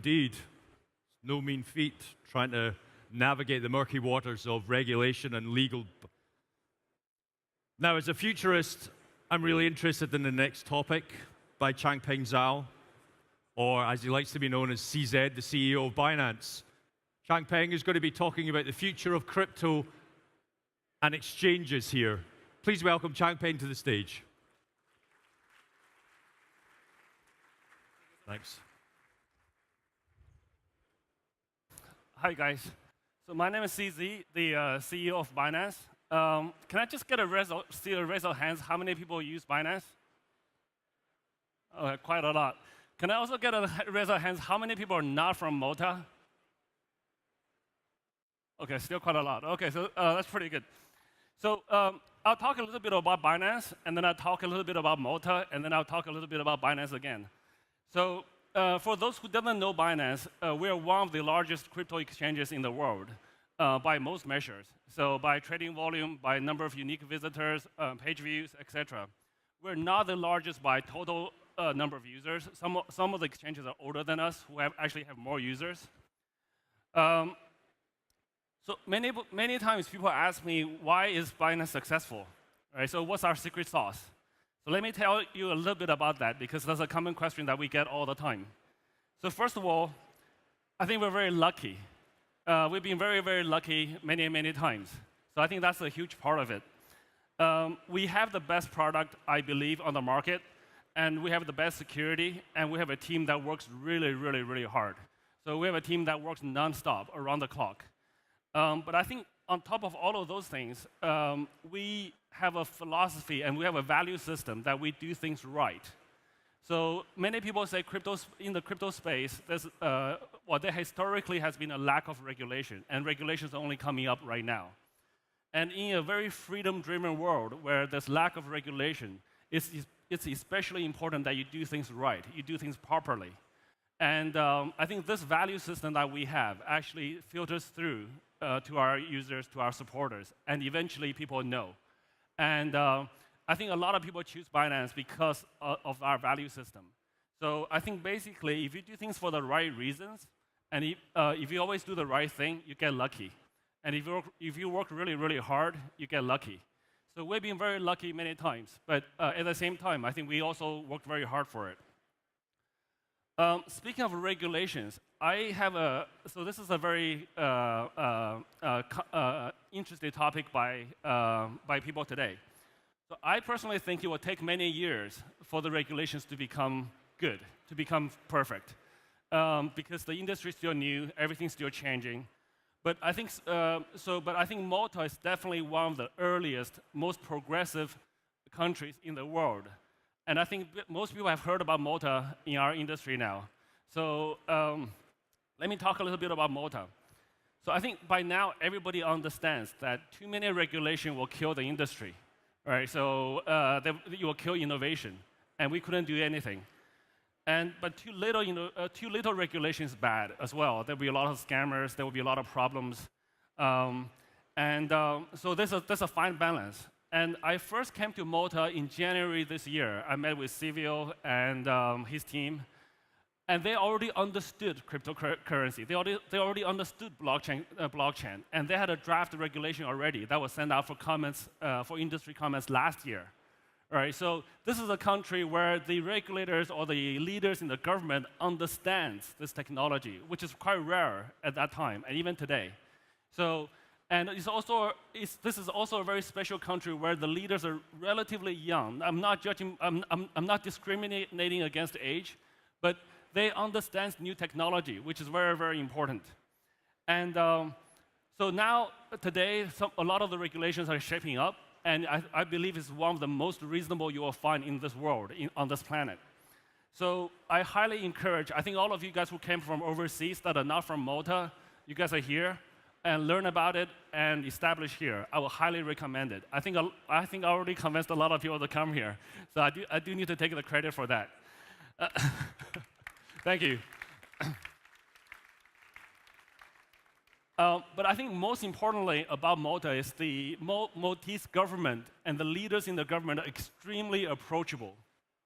Indeed, no mean feat trying to navigate the murky waters of regulation and legal. Now, as a futurist, I'm really interested in the next topic by Changpeng Zhao, or as he likes to be known as CZ, the CEO of Binance. Changpeng is going to be talking about the future of crypto and exchanges here. Please welcome Changpeng to the stage. Thanks. Hi, guys. So my name is CZ, the CEO of Binance. Can I just get a raise of hands? How many people use Binance? Quite a lot. Can I also get a raise of hands? How many people are not from Malta? Okay, still quite a lot. Okay, so that's pretty good. So I'll talk a little bit about Binance, and then I'll talk a little bit about Malta, and then I'll talk a little bit about Binance again. So for those who don't know Binance, we are one of the largest crypto exchanges in the world by most measures. So by trading volume, by number of unique visitors, page views, etc. We're not the largest by total number of users. Some of the exchanges are older than us who actually have more users. So many times people ask me, why is Binance successful? Right, so what's our secret sauce? So let me tell you a little bit about that, because that's a common question that we get all the time. So first of all, I think we're very lucky. We've been very, very lucky many, many times. So I think that's a huge part of it. We have the best product, I believe, on the market, and we have the best security, and we have a team that works really, really, really hard. So we have a team that works nonstop, around the clock. But I think on top of all of those things, we have a philosophy and we have a value system that we do things right. So many people say in the crypto space, there historically has been a lack of regulation, and regulations are only coming up right now. And in a very freedom-driven world where there's lack of regulation, it's especially important that you do things right, you do things properly. And I think this value system that we have actually filters through to our users, to our supporters, and eventually people know. And I think a lot of people choose Binance because of our value system. So I think basically, if you do things for the right reasons, and if you always do the right thing, you get lucky. And if you work really, really hard, you get lucky. So we've been very lucky many times, but at the same time, I think we also worked very hard for it. Speaking of regulations, so this is a very interesting topic by people today. So I personally think it will take many years for the regulations to become good, to become perfect, because the industry is still new, everything's still changing. But I think Malta is definitely one of the earliest, most progressive countries in the world. And I think most people have heard about Malta in our industry now. So let me talk a little bit about Malta. So I think by now everybody understands that too many regulations will kill the industry, right? So it will kill innovation, and we couldn't do anything. But too little regulation is bad as well. There will be a lot of scammers. There will be a lot of problems. So there's a fine balance. And I first came to Malta in January this year. I met with Silvio and his team, and they already understood cryptocurrency. They already understood blockchain, and they had a draft regulation already that was sent out for comments, for industry comments last year. All right, so this is a country where the regulators or the leaders in the government understands this technology, which is quite rare at that time, and even today. So. And this is also a very special country where the leaders are relatively young. I'm not judging, I'm not discriminating against age, but they understand new technology, which is very, very important. And so now, today, a lot of the regulations are shaping up, and I believe it's one of the most reasonable you will find in this world, on this planet. So I highly encourage, I think all of you guys who came from overseas that are not from Malta, you guys are here, and learn about it and establish here. I will highly recommend it. I think I already convinced a lot of people to come here. So I do need to take the credit for that. Thank you. But I think most importantly about Malta is the Maltese government and the leaders in the government are extremely approachable.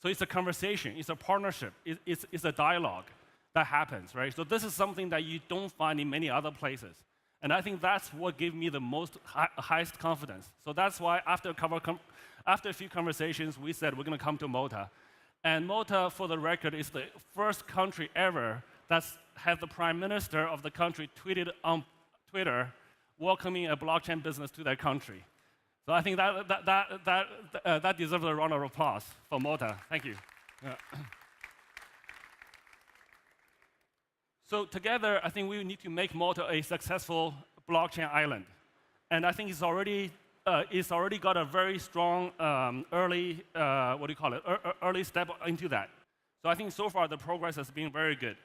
So it's a conversation, it's a partnership, it's a dialogue. that happens, right? So this is something that you don't find in many other places. And I think that's what gave me the highest confidence. So that's why after a few conversations, we said we're going to come to Malta. And Malta, for the record, is the first country ever that's had the prime minister of the country tweeted on Twitter welcoming a blockchain business to their country. So I think that deserves a round of applause for Malta. Thank you. Yeah. So together, I think we need to make Malta a successful blockchain island. And I think it's already got a very strong early, early step into that. So I think so far the progress has been very good.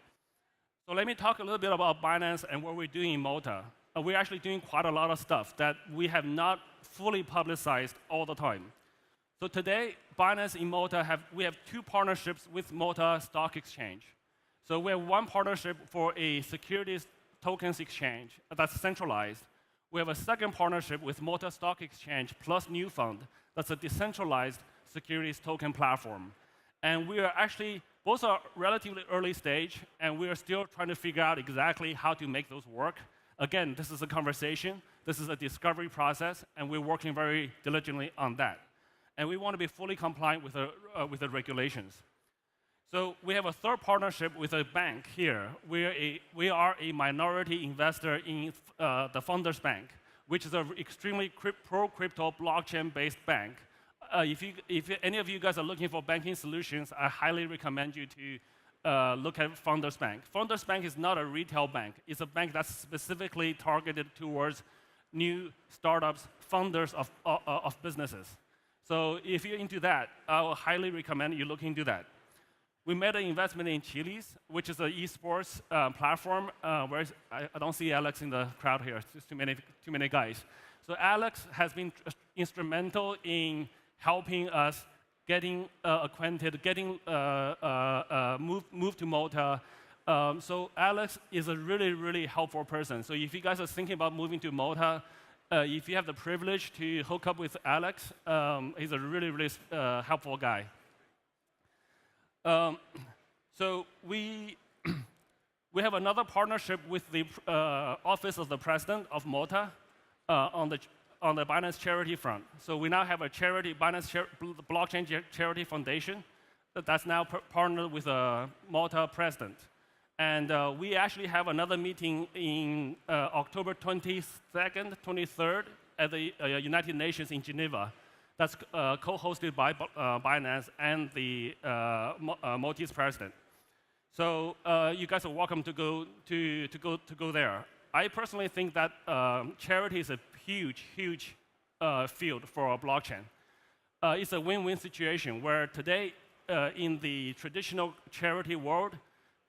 So let me talk a little bit about Binance and what we're doing in Malta. We're actually doing quite a lot of stuff that we have not fully publicized all the time. So today, Binance in Malta we have 2 partnerships with Malta Stock Exchange. So we have one partnership for a securities tokens exchange that's centralized. We have a second partnership with Malta Stock Exchange plus New Fund that's a decentralized securities token platform. And we are actually, both are relatively early stage, and we are still trying to figure out exactly how to make those work. Again, this is a conversation, this is a discovery process, and we're working very diligently on that. And we want to be fully compliant with the regulations. So we have a third partnership with a bank here. We are a minority investor in the Founders Bank, which is an extremely pro-crypto blockchain-based bank. If any of you guys are looking for banking solutions, I highly recommend you to look at Founders Bank. Founders Bank is not a retail bank. It's a bank that's specifically targeted towards new startups, founders of businesses. So if you're into that, I will highly recommend you look into that. We made an investment in Chili's, which is an esports platform. Where I don't see Alex in the crowd here. It's just too many guys. So Alex has been instrumental in helping us getting acquainted, getting moved to Malta. So Alex is a really, really helpful person. So if you guys are thinking about moving to Malta, if you have the privilege to hook up with Alex, he's a really, really helpful guy. So we have another partnership with the Office of the President of Malta on the Binance charity front. So we now have a charity, Binance Blockchain Charity Foundation, that's now partnered with a Malta president. And we actually have another meeting in October 22nd, 23rd at the United Nations in Geneva. That's co-hosted by Binance and the Maltese president. So you guys are welcome to go there. I personally think that charity is a huge field for a blockchain. It's a win-win situation where today in the traditional charity world,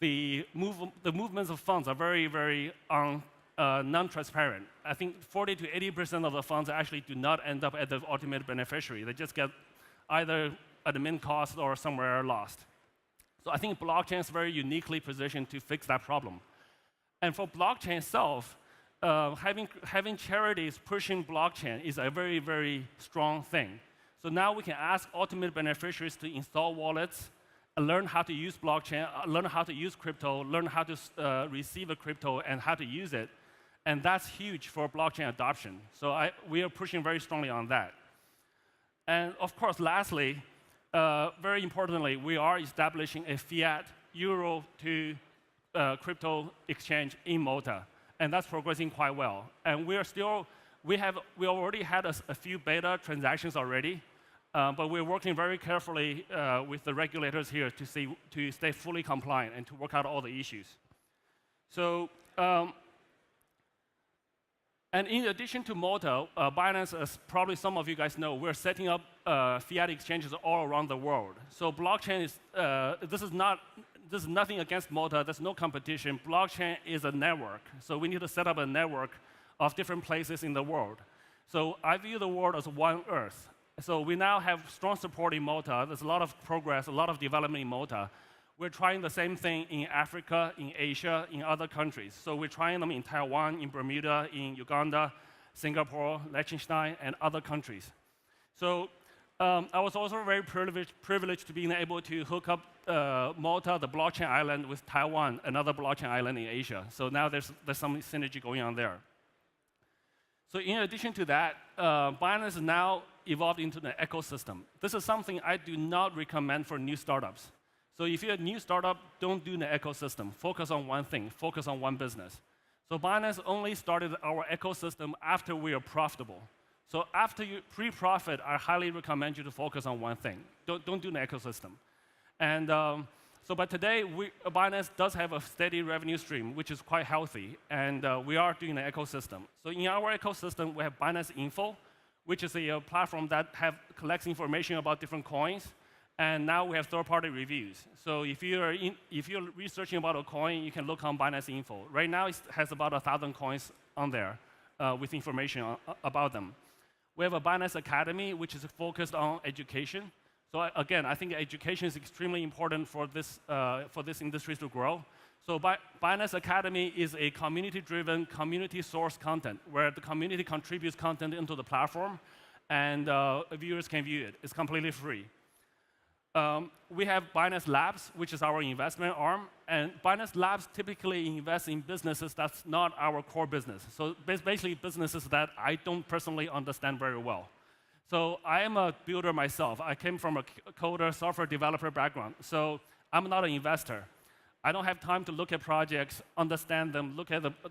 the movements of funds are very non-transparent. I think 40 to 80% of the funds actually do not end up at the ultimate beneficiary. They just get either admin cost or somewhere lost. So I think blockchain is very uniquely positioned to fix that problem. And for blockchain itself, having charities pushing blockchain is a very strong thing. So now we can ask ultimate beneficiaries to install wallets, learn how to use blockchain, learn how to use crypto, learn how to receive a crypto and how to use it. And that's huge for blockchain adoption. So we are pushing very strongly on that. And of course, lastly, very importantly, we are establishing a fiat euro to crypto exchange in Malta. And that's progressing quite well. And we already had a few beta transactions already. But we're working very carefully with the regulators here to stay fully compliant and to work out all the issues. So, and in addition to Malta, Binance, as probably some of you guys know, we're setting up fiat exchanges all around the world. So blockchain is, this is nothing against Malta, there's no competition. Blockchain is a network. So we need to set up a network of different places in the world. So I view the world as one Earth. So we now have strong support in Malta. There's a lot of progress, a lot of development in Malta. We're trying the same thing in Africa, in Asia, in other countries. So we're trying them in Taiwan, in Bermuda, in Uganda, Singapore, Liechtenstein, and other countries. So I was also very privileged to being able to hook up Malta, the blockchain island, with Taiwan, another blockchain island in Asia. So now there's some synergy going on there. So in addition to that, Binance is now evolved into an ecosystem. This is something I do not recommend for new startups. So if you're a new startup, don't do an ecosystem. Focus on one thing. Focus on one business. So Binance only started our ecosystem after we are profitable. So after you pre-profit, I highly recommend you to focus on one thing. Don't do an ecosystem. And but today, Binance does have a steady revenue stream, which is quite healthy, and we are doing an ecosystem. So in our ecosystem, we have Binance Info, which is a platform that collects information about different coins, and now we have third-party reviews. So if you're researching about a coin, you can look on Binance Info. Right now, it has about 1,000 coins on there with information about them. We have a Binance Academy, which is focused on education. So again, I think education is extremely important for this industry to grow. So Binance Academy is a community-driven, community-sourced content where the community contributes content into the platform, and viewers can view it. It's completely free. We have Binance Labs, which is our investment arm, and Binance Labs typically invests in businesses that's not our core business. So basically businesses that I don't personally understand very well. So I am a builder myself. I came from a coder, software developer background. So I'm not an investor. I don't have time to look at projects, understand them,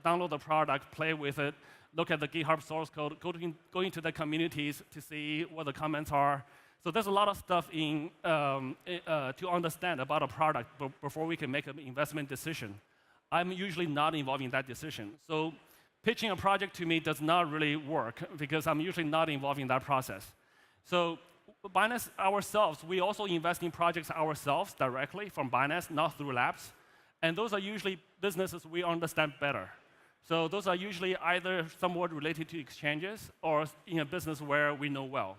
download the product, play with it, look at the GitHub source code, go into the communities to see what the comments are. So there's a lot of stuff to understand about a product before we can make an investment decision. I'm usually not involved in that decision. So pitching a project to me does not really work because I'm usually not involved in that process. So Binance ourselves, we also invest in projects ourselves directly from Binance, not through labs. And those are usually businesses we understand better. So those are usually either somewhat related to exchanges or in a business where we know well.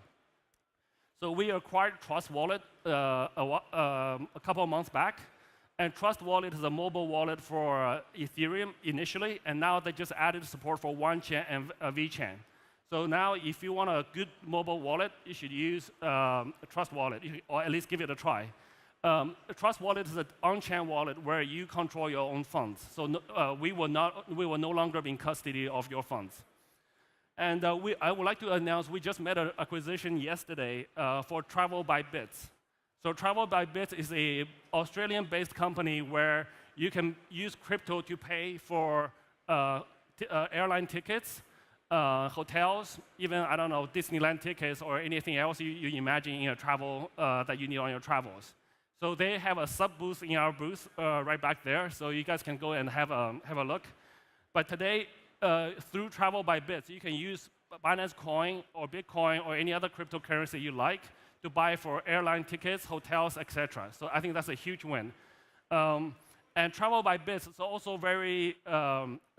So we acquired Trust Wallet a couple of months back. And Trust Wallet is a mobile wallet for Ethereum initially, and now they just added support for OneChain and VChain. So now if you want a good mobile wallet, you should use Trust Wallet, or at least give it a try. Trust Wallet is an on-chain wallet where you control your own funds. So we will no longer be in custody of your funds. And I would like to announce we just made an acquisition yesterday for Travel by Bits. So Travel by Bits is an Australian-based company where you can use crypto to pay for airline tickets, hotels, even, I don't know, Disneyland tickets or anything else you imagine in a travel that you need on your travels. So they have a sub-booth in our booth right back there, so you guys can go and have a look. But today, through Travel by Bits, you can use Binance Coin or Bitcoin or any other cryptocurrency you like to buy for airline tickets, hotels, etc. So I think that's a huge win. And Travel by Bits is also very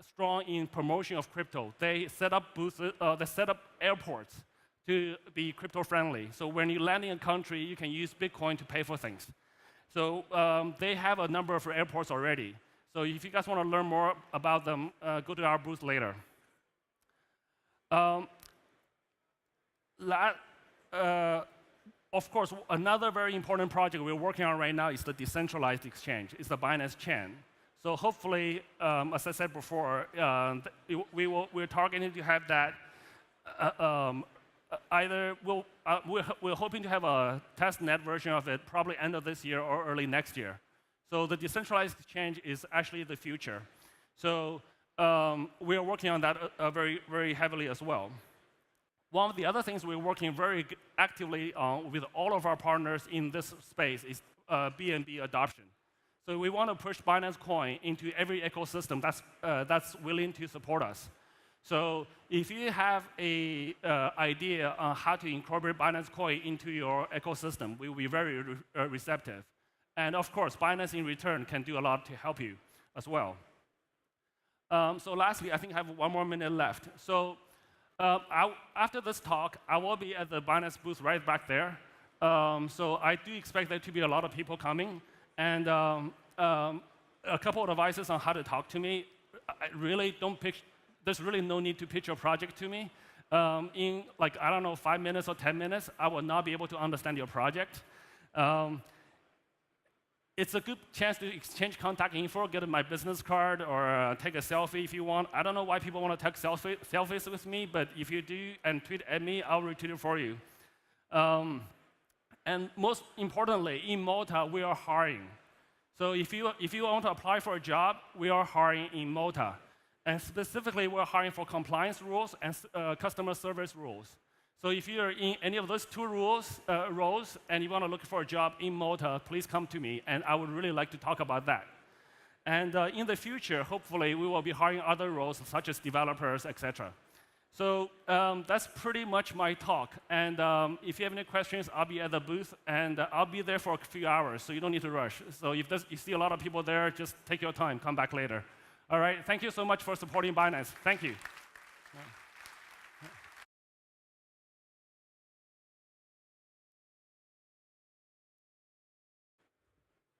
strong in promotion of crypto. They set up booths, they set up airports to be crypto-friendly. So when you land in a country, you can use Bitcoin to pay for things. So they have a number of airports already. So if you guys want to learn more about them, go to our booth later. Of course, another very important project we're working on right now is the Decentralized Exchange. It's the Binance Chain. So hopefully, as I said before, we're targeting to have that we're hoping to have a testnet version of it probably end of this year or early next year. So the Decentralized Exchange is actually the future. So we are working on that very, very heavily as well. One of the other things we're working very actively on with all of our partners in this space is BNB adoption. So we want to push Binance Coin into every ecosystem that's willing to support us. So if you have an idea on how to incorporate Binance Coin into your ecosystem, we will be very receptive. And of course, Binance in return can do a lot to help you as well. So lastly, I think I have 1 more minute left. So after this talk, I will be at the Binance booth right back there. So I do expect there to be a lot of people coming. And a couple of advices on how to talk to me. I really don't pitch. There's really no need to pitch your project to me. in like, I don't know, 5 minutes or 10 minutes, I will not be able to understand your project. It's a good chance to exchange contact info, get my business card, or take a selfie if you want. I don't know why people want to take selfies with me, but if you do and tweet at me, I'll retweet it for you. And most importantly, in Malta, we are hiring. So if you want to apply for a job, we are hiring in Malta. And specifically, we're hiring for compliance rules and customer service rules. So if you're in any of those two roles and you want to look for a job in Malta, please come to me, and I would really like to talk about that. And in the future, hopefully, we will be hiring other roles, such as developers, etc. So that's pretty much my talk. And if you have any questions, I'll be at the booth, and I'll be there for a few hours, so you don't need to rush. So if you see a lot of people there, just take your time, come back later. All right, thank you so much for supporting Binance. Thank you.